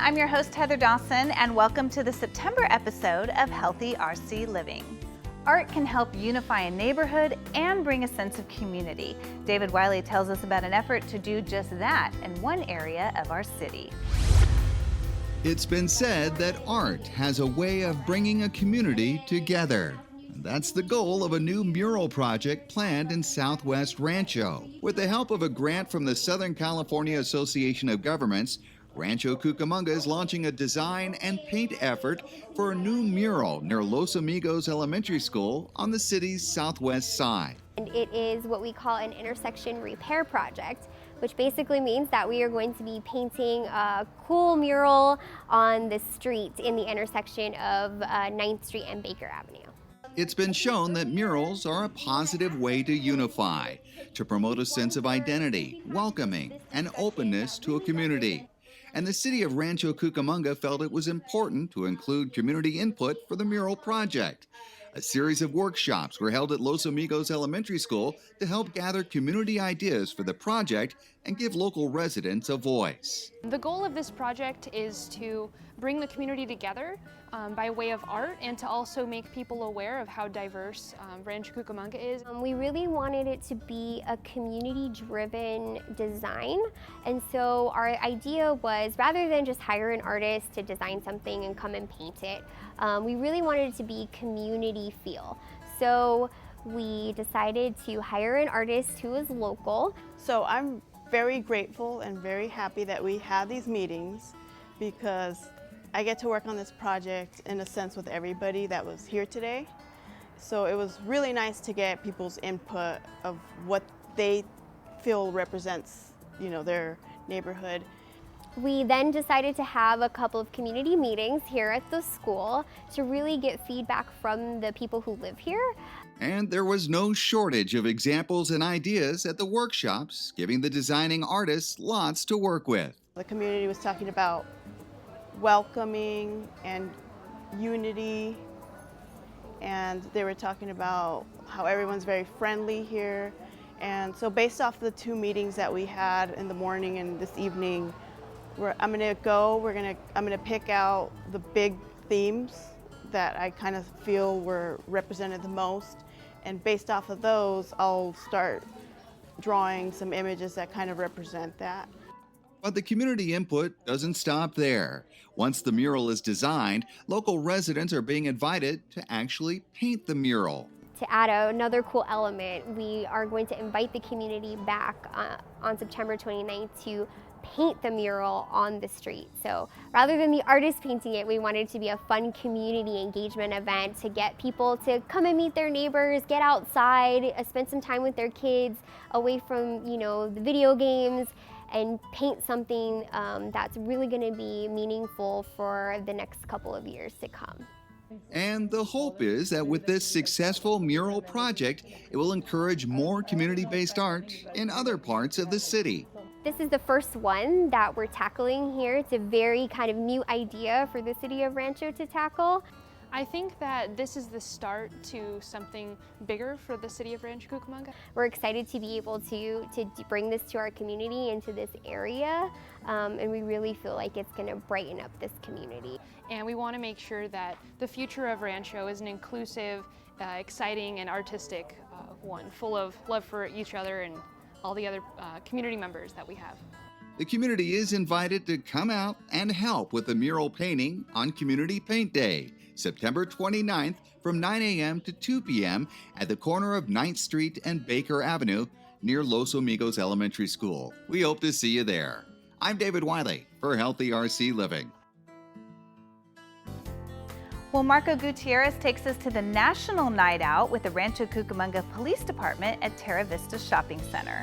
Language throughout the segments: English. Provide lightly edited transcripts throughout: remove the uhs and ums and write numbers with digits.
I'm your host Heather Dawson, and welcome to the September episode of Healthy RC Living. Art can help unify a neighborhood and bring a sense of community. David Wiley tells us about an effort to do just that in one area of our city. It's been said that art has a way of bringing a community together. That's the goal of a new mural project planned in Southwest Rancho. With the help of a grant from the Southern California Association of Governments, Rancho Cucamonga is launching a design and paint effort for a new mural near Los Amigos Elementary School on the city's southwest side. And it is what we call an intersection repair project, which basically means that we are going to be painting a cool mural on the street in the intersection of 9th Street and Baker Avenue. It's been shown that murals are a positive way to unify, to promote a sense of identity, welcoming, and openness to a community. And the city of Rancho Cucamonga felt it was important to include community input for the mural project. A series of workshops were held at Los Amigos Elementary School to help gather community ideas for the project and give local residents a voice. The goal of this project is to bring the community together by way of art, and to also make people aware of how diverse Rancho Cucamonga is. We really wanted it to be a community-driven design, and so our idea was, rather than just hire an artist to design something and come and paint it, we really wanted it to be community feel. So we decided to hire an artist who is local. So I'm very grateful and very happy that we had these meetings, because I get to work on this project in a sense with everybody that was here today. So it was really nice to get people's input of what they feel represents, their neighborhood. We then decided to have a couple of community meetings here at the school to really get feedback from the people who live here. And there was no shortage of examples and ideas at the workshops, giving the designing artists lots to work with. The community was talking about welcoming and unity, and they were talking about how everyone's very friendly here. And so based off the two meetings that we had in the morning and this evening, I'm gonna pick out the big themes that I kind of feel were represented the most, and based off of those, I'll start drawing some images that kind of represent that. But the community input doesn't stop there. Once the mural is designed, local residents are being invited to actually paint the mural. To add another cool element, we are going to invite the community back on September 29th to paint the mural on the street. So rather than the artist painting it, we wanted it to be a fun community engagement event to get people to come and meet their neighbors, get outside, spend some time with their kids, away from the video games, and paint something that's really going to be meaningful for the next couple of years to come. And the hope is that with this successful mural project, it will encourage more community-based art in other parts of the city. This is the first one that we're tackling here. It's a very kind of new idea for the city of Rancho to tackle. I think that this is the start to something bigger for the city of Rancho Cucamonga. We're excited to be able to bring this to our community, into this area, and we really feel like it's going to brighten up this community. And we want to make sure that the future of Rancho is an inclusive, exciting, and artistic one, full of love for each other and all the other community members that we have. The community is invited to come out and help with the mural painting on Community Paint Day, September 29th from 9 a.m. to 2 p.m. at the corner of 9th Street and Baker Avenue near Los Amigos Elementary School. We hope to see you there. I'm David Wiley for Healthy RC Living. Well, Marco Gutierrez takes us to the National Night Out with the Rancho Cucamonga Police Department at Terra Vista Shopping Center.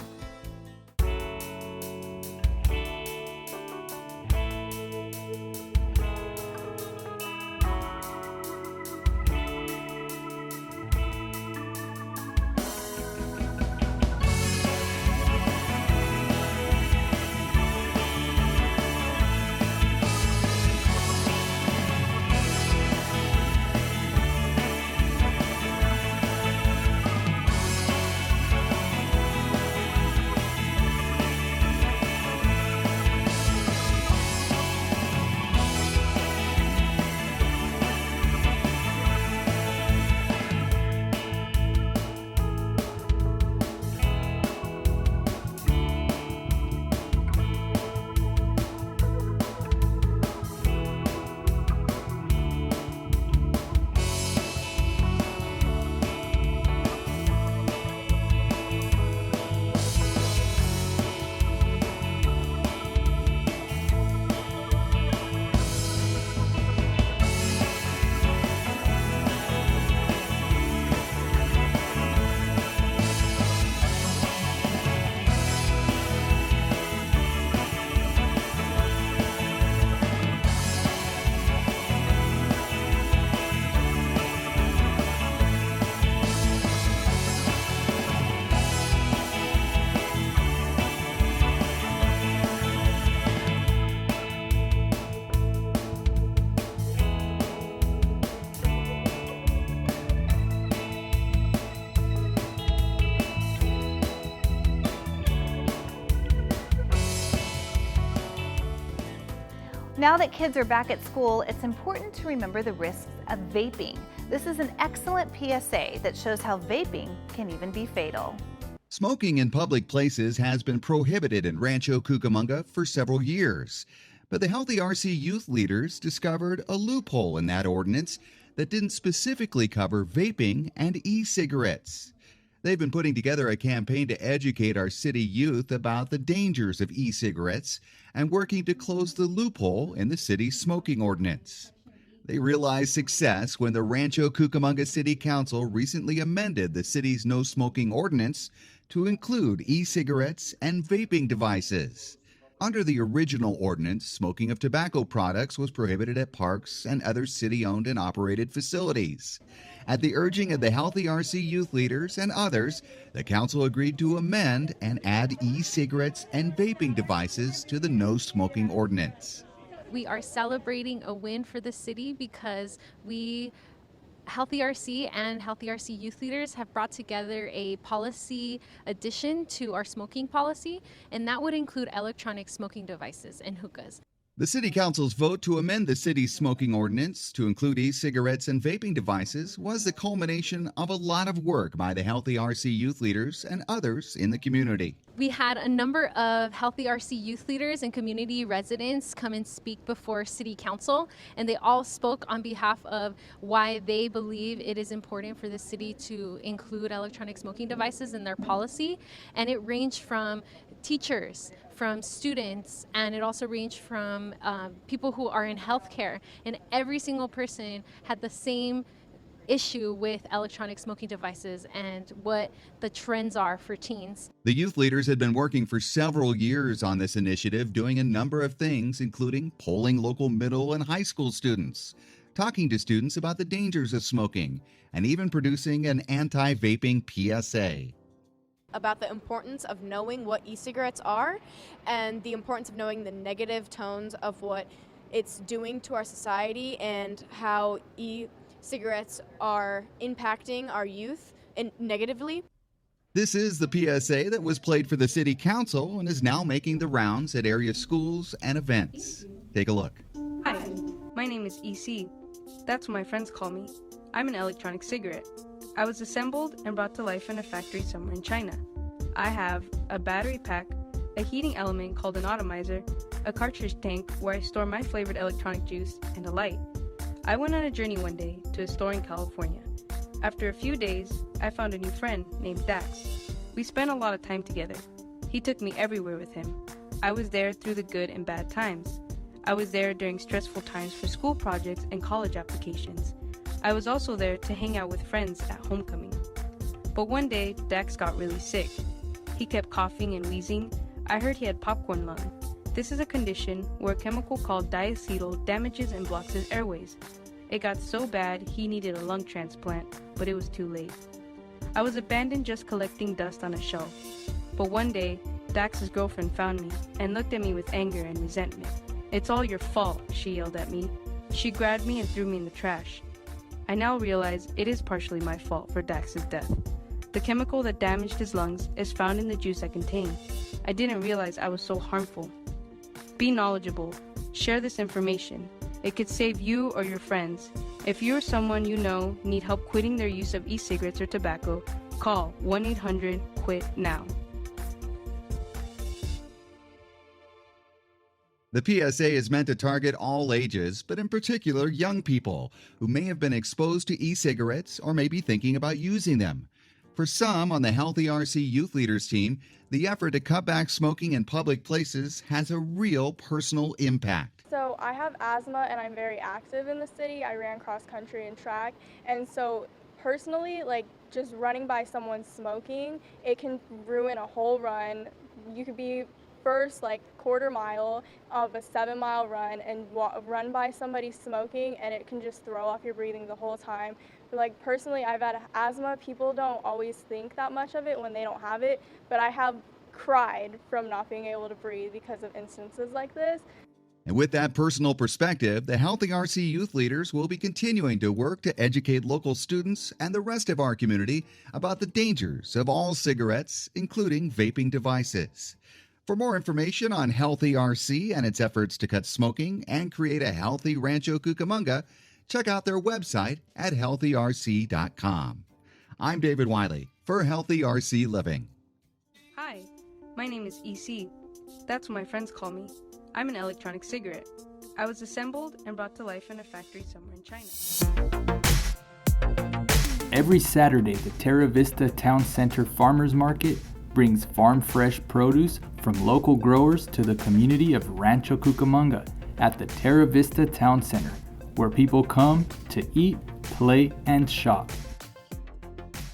Now that kids are back at school, it's important to remember the risks of vaping. This is an excellent PSA that shows how vaping can even be fatal. Smoking in public places has been prohibited in Rancho Cucamonga for several years. But the Healthy RC youth leaders discovered a loophole in that ordinance that didn't specifically cover vaping and e-cigarettes. They've been putting together a campaign to educate our city youth about the dangers of e-cigarettes and working to close the loophole in the city's smoking ordinance. They realized success when the Rancho Cucamonga City Council recently amended the city's no smoking ordinance to include e-cigarettes and vaping devices. Under the original ordinance, smoking of tobacco products was prohibited at parks and other city-owned and operated facilities. At the urging of the Healthy RC youth leaders and others, the council agreed to amend and add e-cigarettes and vaping devices to the no smoking ordinance. We are celebrating a win for the city because Healthy RC and Healthy RC youth leaders have brought together a policy addition to our smoking policy, and that would include electronic smoking devices and hookahs. The City Council's vote to amend the city's smoking ordinance to include e-cigarettes and vaping devices was the culmination of a lot of work by the Healthy RC youth leaders and others in the community. We had a number of Healthy RC youth leaders and community residents come and speak before City Council, and they all spoke on behalf of why they believe it is important for the city to include electronic smoking devices in their policy. And it ranged from teachers, from students, and it also ranged from people who are in healthcare. And every single person had the same issue with electronic smoking devices and what the trends are for teens. The youth leaders had been working for several years on this initiative, doing a number of things, including polling local middle and high school students, talking to students about the dangers of smoking, and even producing an anti-vaping PSA. About the importance of knowing what e-cigarettes are and the importance of knowing the negative tones of what it's doing to our society and how e-cigarettes are impacting our youth negatively. This is the PSA that was played for the City Council and is now making the rounds at area schools and events. Take a look. Hi, my name is EC. That's what my friends call me. I'm an electronic cigarette. I was assembled and brought to life in a factory somewhere in China. I have a battery pack, a heating element called an atomizer, a cartridge tank where I store my flavored electronic juice, and a light. I went on a journey one day to a store in California. After a few days, I found a new friend named Dax. We spent a lot of time together. He took me everywhere with him. I was there through the good and bad times. I was there during stressful times for school projects and college applications. I was also there to hang out with friends at homecoming. But one day, Dax got really sick. He kept coughing and wheezing. I heard he had popcorn lung. This is a condition where a chemical called diacetyl damages and blocks his airways. It got so bad he needed a lung transplant, but it was too late. I was abandoned just collecting dust on a shelf. But one day, Dax's girlfriend found me and looked at me with anger and resentment. "It's all your fault," she yelled at me. She grabbed me and threw me in the trash. I now realize it is partially my fault for Dax's death. The chemical that damaged his lungs is found in the juice I contain. I didn't realize I was so harmful. Be knowledgeable. Share this information. It could save you or your friends. If you or someone you know need help quitting their use of e-cigarettes or tobacco, call 1-800-QUIT-NOW. The PSA is meant to target all ages, but in particular young people who may have been exposed to e-cigarettes or may be thinking about using them. For some on the Healthy RC Youth Leaders team, the effort to cut back smoking in public places has a real personal impact. So I have asthma and I'm very active in the city. I ran cross country and track, and so personally, like just running by someone smoking, it can ruin a whole run. You could be first like quarter mile of a 7-mile run and run by somebody smoking, and it can just throw off your breathing the whole time. But like personally, I've had asthma. People don't always think that much of it when they don't have it, but I have cried from not being able to breathe because of instances like this. And with that personal perspective, the Healthy RC Youth Leaders will be continuing to work to educate local students and the rest of our community about the dangers of all cigarettes, including vaping devices. For more information on Healthy RC and its efforts to cut smoking and create a healthy Rancho Cucamonga, check out their website at healthyrc.com. I'm David Wiley for Healthy RC Living. Hi, my name is EC. That's what my friends call me. I'm an electronic cigarette. I was assembled and brought to life in a factory somewhere in China. Every Saturday, the Terra Vista Town Center Farmers Market brings farm fresh produce from local growers to the community of Rancho Cucamonga at the Terra Vista Town Center, where people come to eat, play, and shop.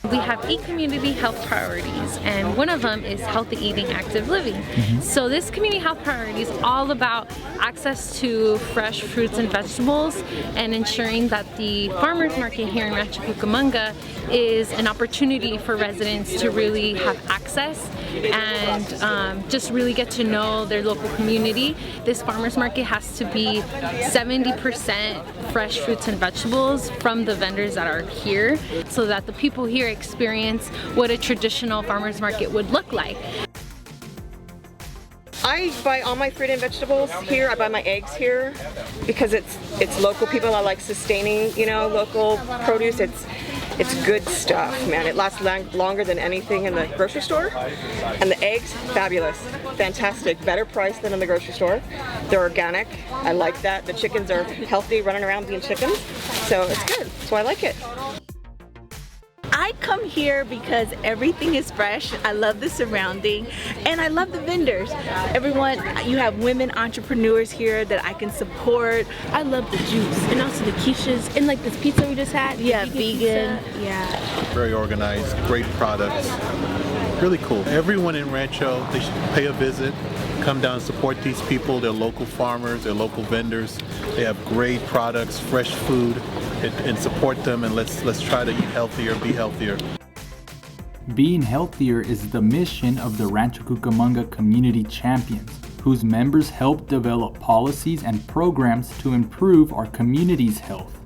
We have 8 community health priorities, and one of them is healthy eating, active living. So this community health priority is all about access to fresh fruits and vegetables and ensuring that the farmers market here in Rancho Cucamonga is an opportunity for residents to really have access and just really get to know their local community. This farmers market has to be 70% fresh fruits and vegetables from the vendors that are here so that the people here experience what a traditional farmers market would look like. I buy all my fruit and vegetables here. I buy my eggs here because it's local people. I like sustaining, local produce. It's good stuff, man. It lasts longer than anything in the grocery store. And the eggs, fabulous, fantastic, better price than in the grocery store. They're organic. I like that. The chickens are healthy, running around being chickens. So it's good. So I like it. I come here because everything is fresh. I love the surrounding and I love the vendors. You have women entrepreneurs here that I can support. I love the juice and also the quiches and like this pizza we just had. Yeah, vegan. Yeah. Very organized, great products. Really cool. Everyone in Rancho, they should pay a visit, come down and support these people. They're local farmers, they're local vendors. They have great products, fresh food, and support them, and let's try to eat healthier, be healthier. Being healthier is the mission of the Rancho Cucamonga Community Champions, whose members help develop policies and programs to improve our community's health.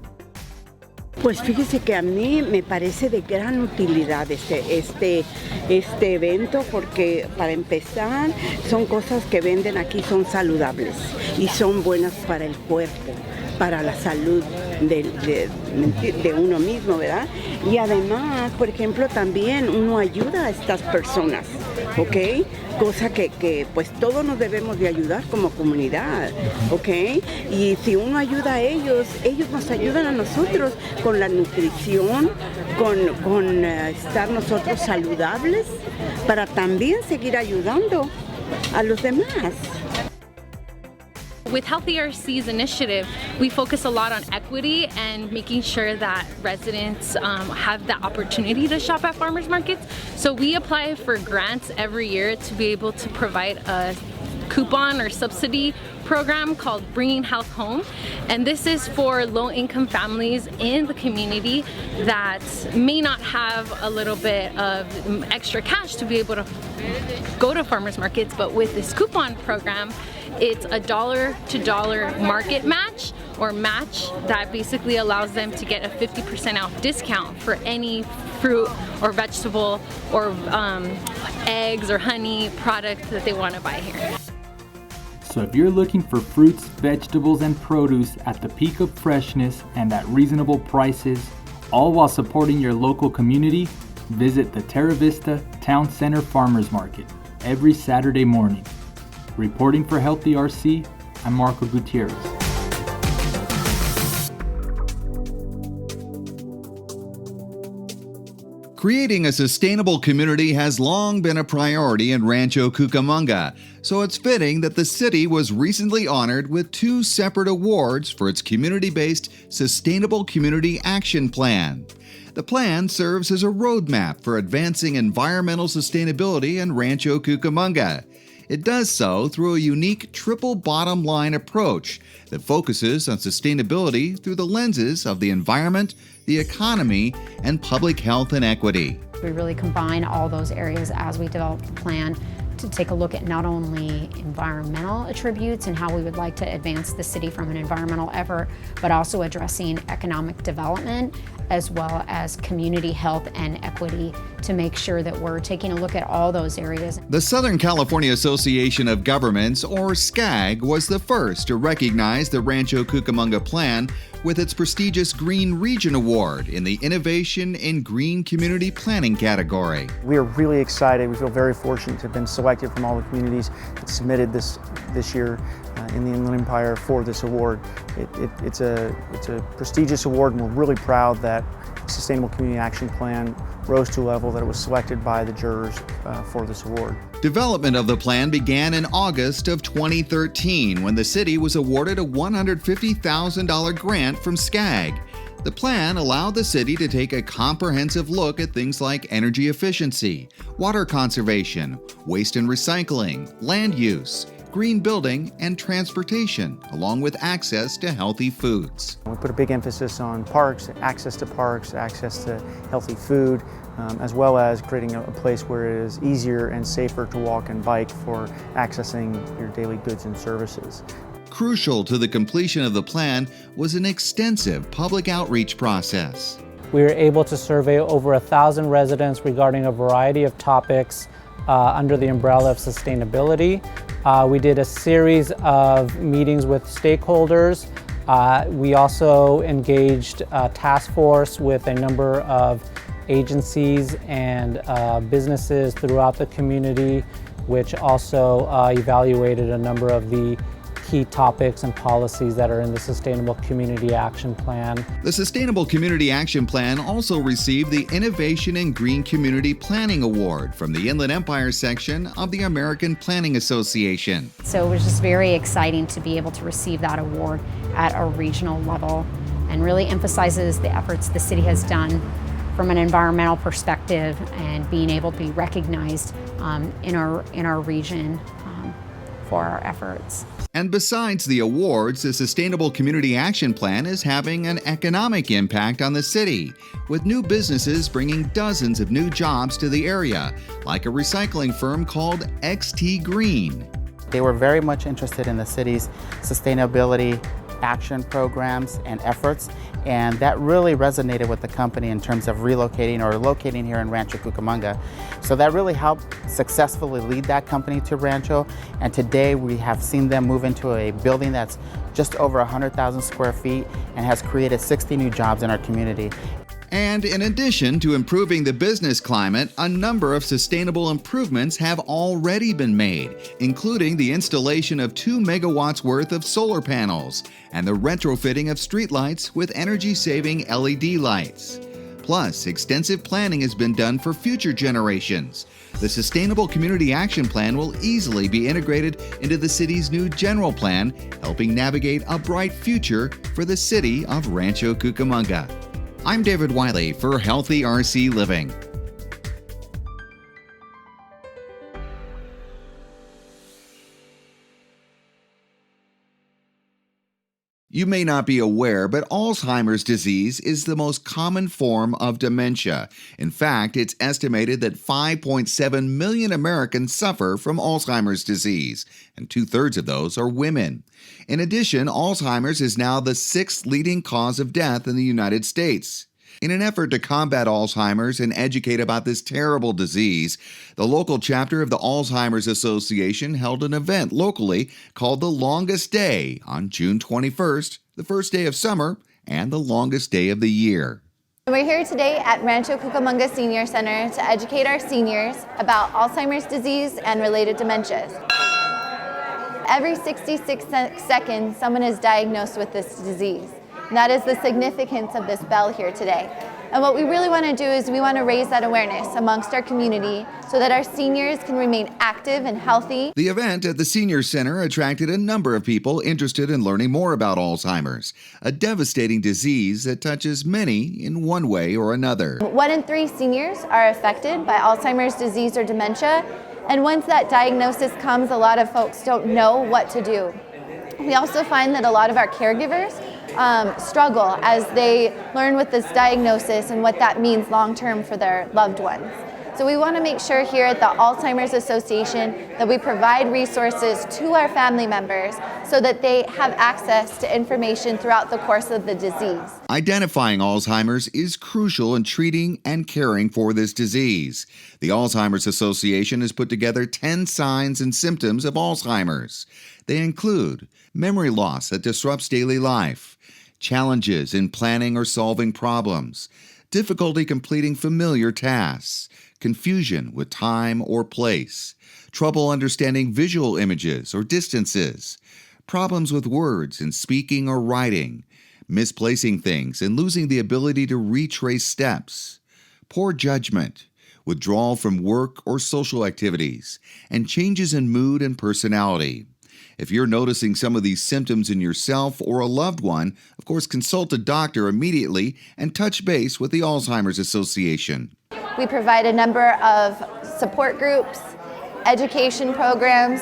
Pues fíjese que a mí me parece de gran utilidad este evento porque para empezar son cosas que venden aquí, son saludables y son buenas para el cuerpo, para la salud de uno mismo, ¿verdad? Y además, por ejemplo, también uno ayuda a estas personas, ¿ok? Cosa que pues todos nos debemos de ayudar como comunidad, ¿ok? Y si uno ayuda a ellos nos ayudan a nosotros con la nutrición, con estar nosotros saludables, para también seguir ayudando a los demás. With Healthy RC's initiative, we focus a lot on equity and making sure that residents have the opportunity to shop at farmers markets. So we apply for grants every year to be able to provide a coupon or subsidy program called Bringing Health Home, and this is for low-income families in the community that may not have a little bit of extra cash to be able to go to farmers markets, but with this coupon program it's a dollar-to-dollar market match or match that basically allows them to get a 50% off discount for any fruit or vegetable or eggs or honey product that they want to buy here. So if you're looking for fruits, vegetables, and produce at the peak of freshness and at reasonable prices, all while supporting your local community, visit the Terra Vista Town Center Farmers Market every Saturday morning. Reporting for Healthy RC, I'm Marco Gutierrez. Creating a sustainable community has long been a priority in Rancho Cucamonga, so it's fitting that the city was recently honored with 2 separate awards for its community-based Sustainable Community Action Plan. The plan serves as a roadmap for advancing environmental sustainability in Rancho Cucamonga. It does so through a unique triple bottom line approach that focuses on sustainability through the lenses of the environment, the economy, and public health and equity. We really combine all those areas as we develop the plan to take a look at not only environmental attributes and how we would like to advance the city from an environmental effort, but also addressing economic development as well as community health and equity to make sure that we're taking a look at all those areas. The Southern California Association of Governments, or SCAG, was the first to recognize the Rancho Cucamonga Plan with its prestigious Green Region Award in the Innovation in Green Community Planning category. We are really excited. We feel very fortunate to have been selected from all the communities that submitted this year in the Inland Empire for this award. It's a prestigious award, and we're really proud that the Sustainable Community Action Plan rose to a level that it was selected by the jurors for this award. Development of the plan began in August of 2013 when the city was awarded a $150,000 grant from SCAG. The plan allowed the city to take a comprehensive look at things like energy efficiency, water conservation, waste and recycling, land use, green building, and transportation, along with access to healthy foods. We put a big emphasis on parks, access to healthy food, as well as creating a place where it is easier and safer to walk and bike for accessing your daily goods and services. Crucial to the completion of the plan was an extensive public outreach process. We were able to survey over 1,000 residents regarding a variety of topics under the umbrella of sustainability. We did a series of meetings with stakeholders. We also engaged a task force with a number of agencies and businesses throughout the community, which also evaluated a number of the key topics and policies that are in the Sustainable Community Action Plan. The Sustainable Community Action Plan also received the Innovation in Green Community Planning Award from the Inland Empire section of the American Planning Association. So it was just very exciting to be able to receive that award at a regional level, and really emphasizes the efforts the city has done from an environmental perspective and being able to be recognized in our region for our efforts. And besides the awards, the Sustainable Community Action Plan is having an economic impact on the city, with new businesses bringing dozens of new jobs to the area, like a recycling firm called XT Green. They were very much interested in the city's sustainability action programs and efforts, and that really resonated with the company in terms of relocating or locating here in Rancho Cucamonga. So that really helped successfully lead that company to Rancho, and today we have seen them move into a building that's just over 100,000 square feet and has created 60 new jobs in our community. And in addition to improving the business climate, a number of sustainable improvements have already been made, including the installation of 2 megawatts worth of solar panels and the retrofitting of streetlights with energy-saving LED lights. Plus, extensive planning has been done for future generations. The Sustainable Community Action Plan will easily be integrated into the city's new general plan, helping navigate a bright future for the city of Rancho Cucamonga. I'm David Wiley for Healthy RC Living. You may not be aware, but Alzheimer's disease is the most common form of dementia. In fact, it's estimated that 5.7 million Americans suffer from Alzheimer's disease, and 2/3 of those are women. In addition, Alzheimer's is now the 6th leading cause of death in the United States. In an effort to combat Alzheimer's and educate about this terrible disease, the local chapter of the Alzheimer's Association held an event locally called The Longest Day on June 21st, the first day of summer and the longest day of the year. We're here today at Rancho Cucamonga Senior Center to educate our seniors about Alzheimer's disease and related dementias. Every 66 seconds, someone is diagnosed with this disease. And that is the significance of this bell here today. And what we really want to do is we want to raise that awareness amongst our community so that our seniors can remain active and healthy. The event at the Senior Center attracted a number of people interested in learning more about Alzheimer's, a devastating disease that touches many in one way or another. 1 in 3 seniors are affected by Alzheimer's disease or dementia. And once that diagnosis comes, a lot of folks don't know what to do. We also find that a lot of our caregivers struggle as they learn with this diagnosis and what that means long-term for their loved ones. So we want to make sure here at the Alzheimer's Association that we provide resources to our family members so that they have access to information throughout the course of the disease. Identifying Alzheimer's is crucial in treating and caring for this disease. The Alzheimer's Association has put together 10 signs and symptoms of Alzheimer's. They include memory loss that disrupts daily life, challenges in planning or solving problems, difficulty completing familiar tasks, confusion with time or place, trouble understanding visual images or distances, problems with words in speaking or writing, misplacing things and losing the ability to retrace steps, poor judgment, withdrawal from work or social activities, and changes in mood and personality. If you're noticing some of these symptoms in yourself or a loved one, of course, consult a doctor immediately and touch base with the Alzheimer's Association. We provide a number of support groups, education programs,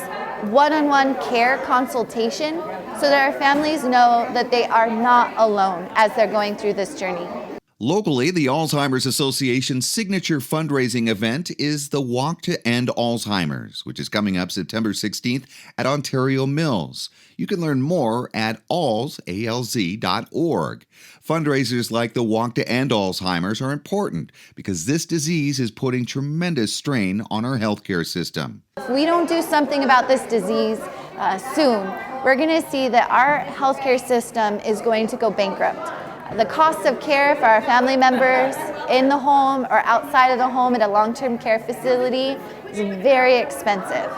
one-on-one care consultation so that our families know that they are not alone as they're going through this journey. Locally, the Alzheimer's Association's signature fundraising event is the Walk to End Alzheimer's, which is coming up September 16th at Ontario Mills. You can learn more at alz.org. Fundraisers like the Walk to End Alzheimer's are important because this disease is putting tremendous strain on our healthcare system. If we don't do something about this disease soon, we're going to see that our healthcare system is going to go bankrupt. The cost of care for our family members in the home or outside of the home at a long-term care facility is very expensive.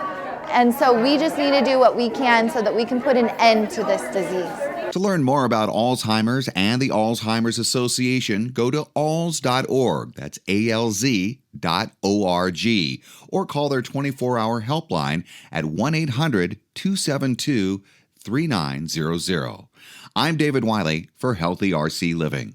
And so we just need to do what we can so that we can put an end to this disease. To learn more about Alzheimer's and the Alzheimer's Association, go to alz.org, that's ALZ.org, or call their 24-hour helpline at 1-800-272-3900. I'm David Wiley for Healthy RC Living.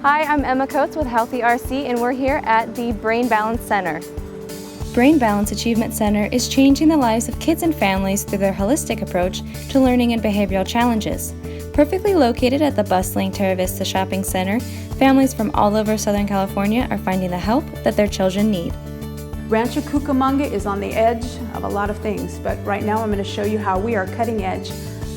Hi, I'm Emma Coates with Healthy RC, and we're here at the Brain Balance Center. Brain Balance Achievement Center is changing the lives of kids and families through their holistic approach to learning and behavioral challenges. Perfectly located at the bustling Terra Vista Shopping Center, families from all over Southern California are finding the help that their children need. Rancho Cucamonga is on the edge of a lot of things, but right now I'm going to show you how we are cutting edge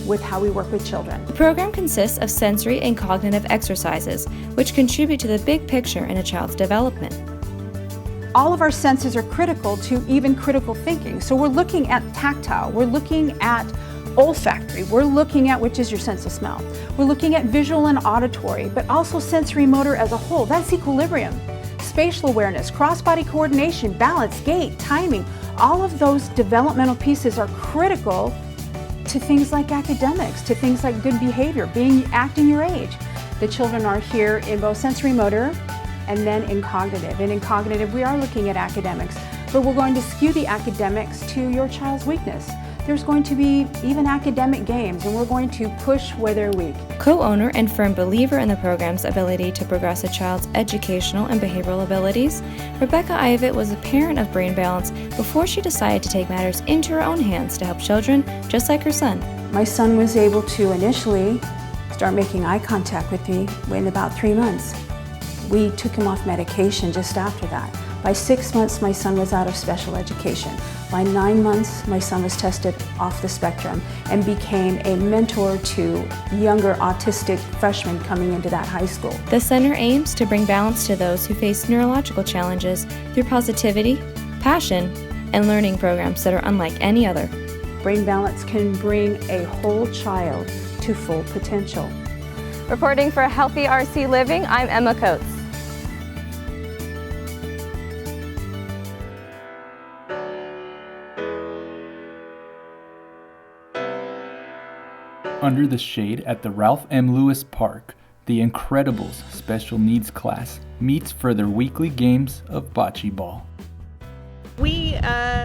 with how we work with children. The program consists of sensory and cognitive exercises, which contribute to the big picture in a child's development. All of our senses are critical to even critical thinking. So we're looking at tactile, we're looking at olfactory, we're looking at, which is your sense of smell. We're looking at visual and auditory, but also sensory motor as a whole. That's equilibrium. Spatial awareness, cross-body coordination, balance, gait, timing, all of those developmental pieces are critical to things like academics, to things like good behavior, acting your age. The children are here in both sensory motor and then in cognitive. And in cognitive, we are looking at academics, but we're going to skew the academics to your child's weakness. There's going to be even academic games, and we're going to push where they're weak. Co-owner and firm believer in the program's ability to progress a child's educational and behavioral abilities, Rebecca Iovit was a parent of Brain Balance before she decided to take matters into her own hands to help children just like her son. My son was able to initially start making eye contact with me in about 3 months. We took him off medication just after that. By 6 months, my son was out of special education. By 9 months, my son was tested off the spectrum and became a mentor to younger autistic freshmen coming into that high school. The center aims to bring balance to those who face neurological challenges through positivity, passion, and learning programs that are unlike any other. Brain Balance can bring a whole child to full potential. Reporting for Healthy RC Living, I'm Emma Coates. Under the shade at the Ralph M. Lewis Park, the Incredibles special needs class meets for their weekly games of bocce ball. We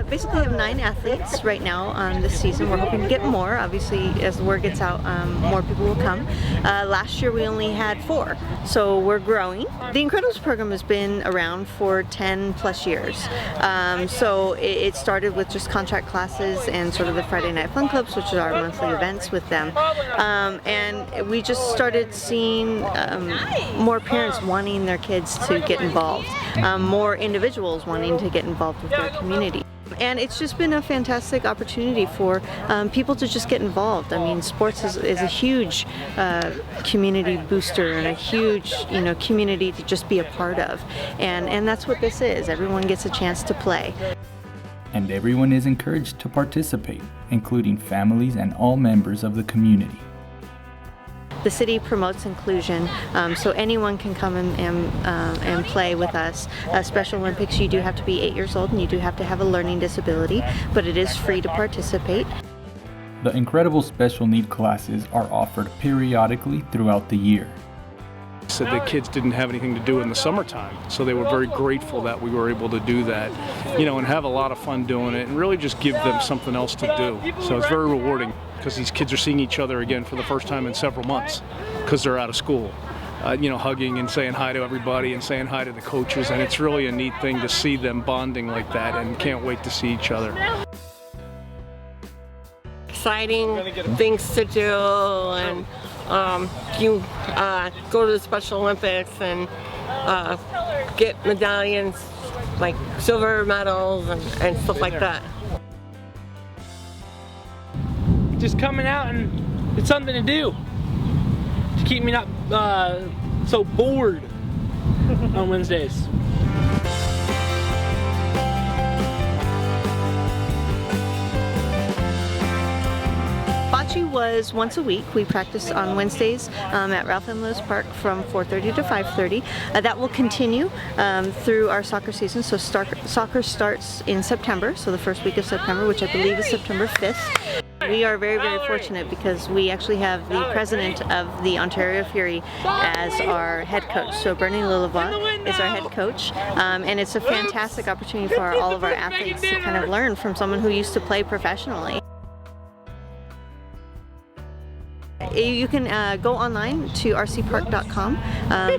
basically have 9 athletes right now this season. We're hoping to get more. Obviously, as the word gets out, more people will come. Last year we only had 4, so we're growing. The Incredibles program has been around for 10 plus years. So it started with just contract classes and sort of the Friday Night Fun Clubs, which are our monthly events with them. And we just started seeing more parents wanting their kids to get involved, more individuals wanting to get involved with their community. And it's just been a fantastic opportunity for people to just get involved. I mean, sports is a huge community booster and a huge, community to just be a part of. And that's what this is. Everyone gets a chance to play. And everyone is encouraged to participate, including families and all members of the community. The city promotes inclusion, so anyone can come and play with us. Special Olympics, you do have to be 8 years old and you do have to have a learning disability, but it is free to participate. The incredible special need classes are offered periodically throughout the year. Said the kids didn't have anything to do in the summertime, so they were very grateful that we were able to do that, and have a lot of fun doing it and really just give them something else to do. So it's very rewarding because these kids are seeing each other again for the first time in several months because they're out of school. Hugging and saying hi to everybody and saying hi to the coaches, and it's really a neat thing to see them bonding like that, and can't wait to see each other. Exciting things to do, and you go to the Special Olympics and get medallions like silver medals and stuff like that. Just coming out and it's something to do to keep me not so bored on Wednesdays. Bocce was once a week. We practice on Wednesdays at Ralph M. Lewis Park from 4:30 to 5:30. That will continue through our soccer season. So soccer starts in September, so the first week of September, which I believe is September 5th. We are very, very fortunate because we actually have the president of the Ontario Fury as our head coach. So Bernie Lillavois is our head coach, and it's a fantastic opportunity for all of our athletes to kind of learn from someone who used to play professionally. You can go online to rcpark.com.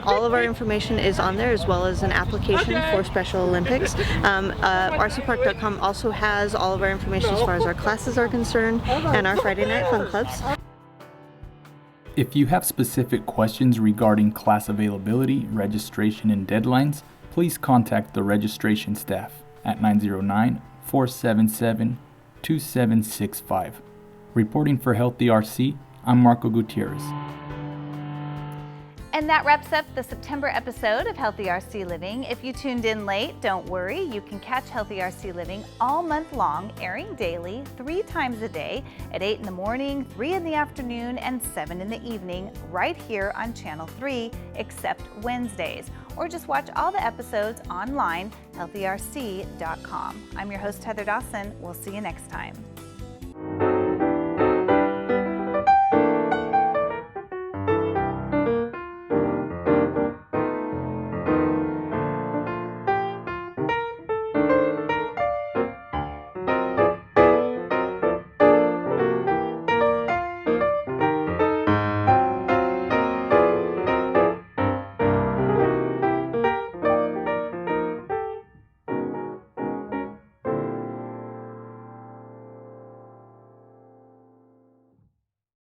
All of our information is on there, as well as an application for Special Olympics. rcpark.com also has all of our information as far as our classes are concerned and our Friday Night Fun Clubs. If you have specific questions regarding class availability, registration, and deadlines, please contact the registration staff at 909-477-2765. Reporting for Healthy RC, I'm Marco Gutierrez. And that wraps up the September episode of Healthy RC Living. If you tuned in late, don't worry. You can catch Healthy RC Living all month long, airing daily, 3 times a day at 8 in the morning, 3 in the afternoon, and 7 in the evening, right here on Channel 3, except Wednesdays. Or just watch all the episodes online, healthyrc.com. I'm your host, Heather Dawson. We'll see you next time.